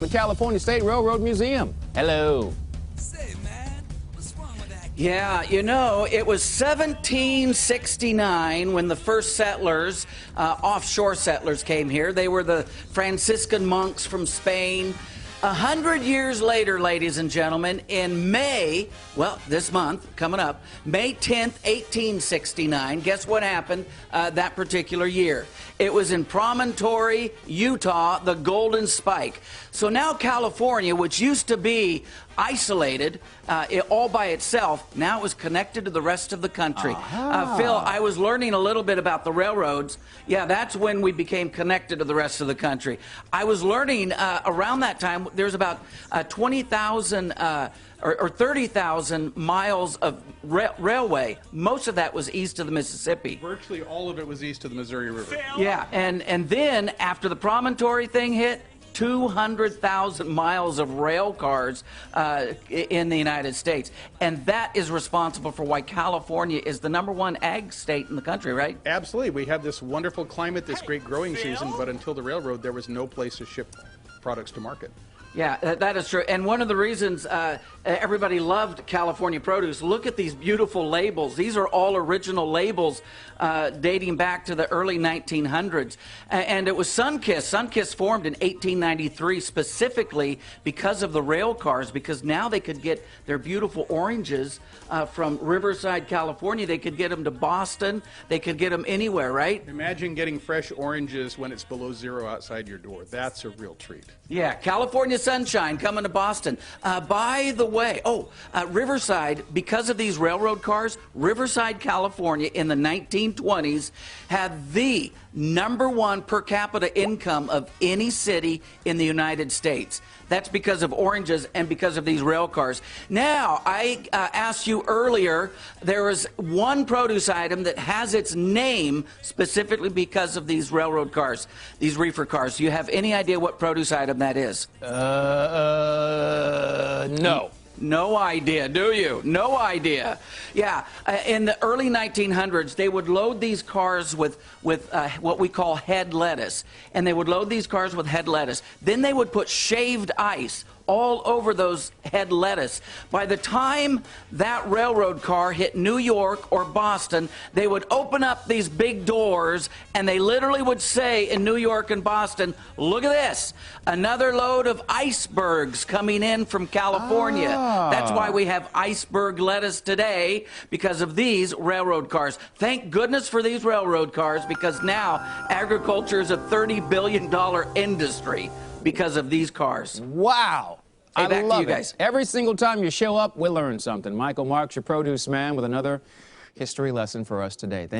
The California State Railroad Museum. Hello. Say, man, what's wrong with that? Yeah, you know, it was 1769 when the first settlers, offshore settlers, came here. They were the Franciscan monks from Spain. 100 years later, ladies and gentlemen, in May, well, this month, coming up, May 10th, 1869, guess what happened that particular year? It was in Promontory, Utah, the Golden Spike. So now California, which used to be isolated all by itself, now is connected to the rest of the country. Phil, I was learning a little bit about the railroads. Yeah, that's when we became connected to the rest of the country. I was learning around that time, there's about 20,000 or 30,000 miles of railway. Most of that was east of the Mississippi. Virtually all of it was east of the Missouri River. Yeah, and then after the Promontory thing hit, 200,000 miles of rail cars in the United States. And that is responsible for why California is the #1 ag state in the country, right? Absolutely. We have this wonderful climate, this great growing season, but until the railroad, there was no place to ship products to market. Yeah, that is true. And one of the reasons everybody loved California produce, look at these beautiful labels. These are all original labels dating back to the early 1900s. And it was Sunkist. Sunkist formed in 1893 specifically because of the rail cars, because now they could get their beautiful oranges from Riverside, California. They could get them to Boston. They could get them anywhere, right? Imagine getting fresh oranges when it's below zero outside your door. That's a real treat. Yeah, California sunshine coming to Boston. By the way, Riverside, because of these railroad cars, Riverside, California in the 1920s had the #1 per capita income of any city in the United States. That's because of oranges and because of these rail cars. Now, I asked you earlier, there is one produce item that has its name specifically because of these railroad cars, these reefer cars. Do you have any idea what produce item that is? No. No idea, do you? No idea. Yeah, in the early 1900s, they would load these cars with what we call head lettuce. And they would load these cars with head lettuce. Then they would put shaved ice all over those head lettuce. By the time that railroad car hit New York or Boston, they would open up these big doors and they literally would say in New York and Boston, look at this, another load of icebergs coming in from California. That's why we have iceberg lettuce today, because of these railroad cars. Thank goodness for these railroad cars, because now agriculture is a $30 billion industry because of these cars. Wow. Hey, back I to love you guys. Every single time you show up, we learn something. Michael Marks, your produce man, with another history lesson for us today.